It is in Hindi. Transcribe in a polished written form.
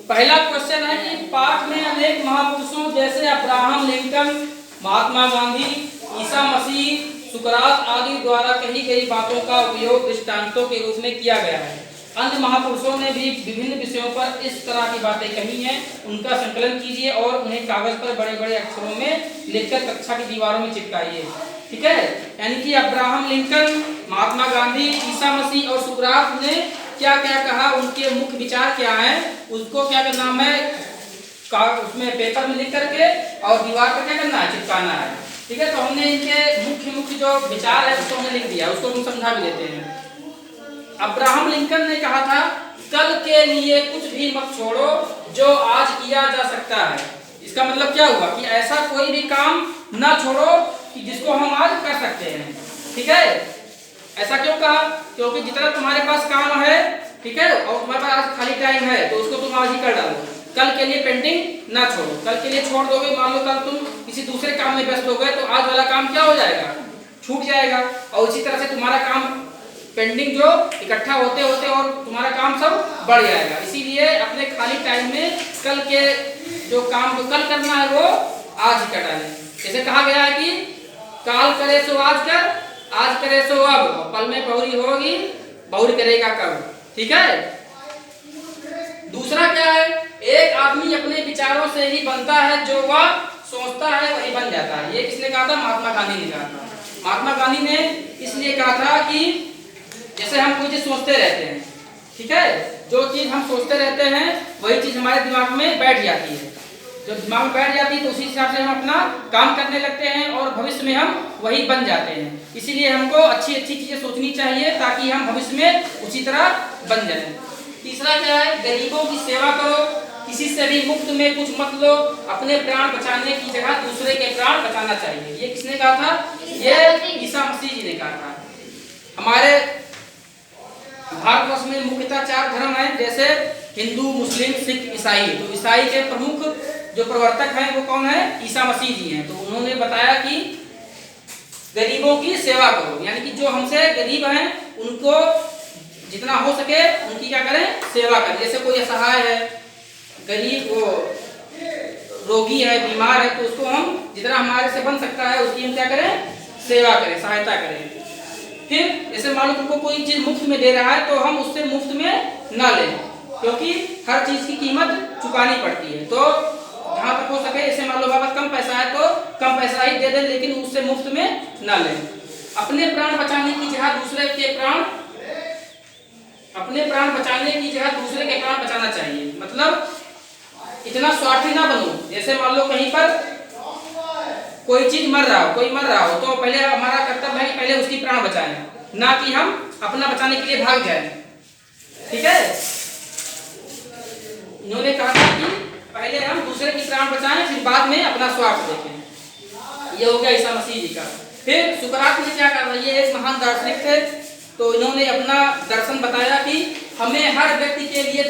पहला क्वेश्चन है कि पाठ में अनेक महापुरुषों जैसे अब्राहम लिंकन, महात्मा गांधी, ईसा मसीह, सुकरात आदि द्वारा कही गई बातों का उपयोग दृष्टांतों के रूप में किया गया है। अन्य महापुरुषों ने भी विभिन्न विषयों पर इस तरह की बातें कही हैं। उनका संकलन कीजिए और उन्हें कागज पर बड़े बड़े अक्षरों में लिखकर कक्षा की दीवारों में चिपकाइए। ठीक है, यानी कि अब्राहम लिंकन, महात्मा गांधी, ईसा मसीह और सुकरात ने क्या क्या कहा, उनके मुख्य विचार क्या हैं, उसको क्या करना है, उसमें पेपर में लिख करके और दीवार पर क्या करना है, चिपकाना है। ठीक है, तो हमने इनके मुख्य जो विचार है उसको हमने लिख दिया, उसको हम समझा भी देते हैं। अब्राहम लिंकन ने कहा था, कल के लिए कुछ भी मत छोड़ो जो आज किया जा सकता है। इसका मतलब क्या हुआ कि ऐसा कोई भी काम ना छोड़ो कि जिसको हम आज कर सकते हैं। ठीक है, ऐसा क्यों कहा? क्योंकि जितना तुम्हारे पास काम है, ठीक है, और तुम्हारे पास आज खाली टाइम है तो उसको तुम आज ही कर डालो। कल के लिए पेंडिंग ना छोड़ो। कल के लिए छोड़ दोगे, मान लो कल तुम किसी दूसरे काम में व्यस्त हो गए तो आज वाला काम क्या हो जाएगा, छूट जाएगा। और इसी तरह से तुम्हारा काम पेंडिंग जो इकट्ठा होते होते और तुम्हारा काम सब बढ़ जाएगा। इसीलिए अपने खाली टाइम में कल के जो काम जो कल करना है वो आज ही कर डालें। जैसे कहा गया है कि काल करे सो आज कर, आज करे सो अब, पल में बहुरी होगी, बहुरी करेगा कब। ठीक है, दूसरा क्या है, एक आदमी अपने विचारों से ही बनता है, जो वह सोचता है वही बन जाता है। ये किसने कहा था? महात्मा गांधी ने कहा था। महात्मा गांधी ने इसलिए कहा था कि जैसे हम कोई चीज सोचते रहते हैं, ठीक है, जो चीज हम सोचते रहते हैं वही चीज हमारे दिमाग में बैठ जाती है। जब दिमाग में बैठ जाती है तो उसी हिसाब से हम अपना काम करने लगते हैं और भविष्य में हम वही बन जाते हैं। इसीलिए हमको अच्छी अच्छी चीजें सोचनी चाहिए ताकि हम भविष्य में उसी तरह बन जाएं। तीसरा क्या है, गरीबों की सेवा करो, किसी से भी मुफ्त में कुछ मत लो, अपने प्राण बचाने की जगह दूसरे के प्राण बचाना चाहिए। ये किसने कहा था? ये ईसा मसीह जी ने कहा था। हमारे भारतवर्ष में मुख्यतः 4 धर्म हैं, जैसे हिंदू, मुस्लिम, सिख, ईसाई। तो ईसाई के प्रमुख जो प्रवर्तक हैं वो कौन है? ईसा मसीह जी हैं। तो उन्होंने बताया कि गरीबों की सेवा करो, यानी कि जो हमसे गरीब हैं उनको जितना हो सके उनकी क्या करें, सेवा करें। जैसे कोई असहाय है, गरीब, वो रोगी है, बीमार है, तो उसको हम जितना हमारे से बन सकता है उसकी हम क्या करें, सेवा करें, सहायता करें। फिर जैसे मान लो तुमको कोई चीज मुफ्त में दे रहा है तो हम उससे मुफ्त में ना लें, क्योंकि हर चीज की कीमत चुकानी पड़ती है। तो जहाँ तक हो सके, जैसे मान लो हमारे पास कम पैसा है तो कम पैसा ही दे दें, लेकिन उससे मुफ्त में ना लें। अपने प्राण बचाने की जगह दूसरे के प्राण, अपने प्राण बचाने की जगह दूसरे के प्राण बचाना चाहिए। मतलब इतना स्वार्थी ना बनो। जैसे मान लो कहीं पर कोई चीज मर रहा हो, कोई मर रहा हो, तो पहले हमारा कर्तव्य है कि पहले उसकी प्राण बचाएं, ना कि हम अपना बचाने के लिए भाग जाएं। ठीक है, इन्होंने कहा था कि पहले हम दूसरे की प्राण बचाएं, फिर बाद में अपना स्वार्थ देखें। ये हो गया ईसा मसीह जी का। फिर सुकरात ने क्या कहा? ये एक महान दार्शनिक थे, तो इन्होंने अपना दर्शन बताया कि हमें हर व्यक्ति के लिए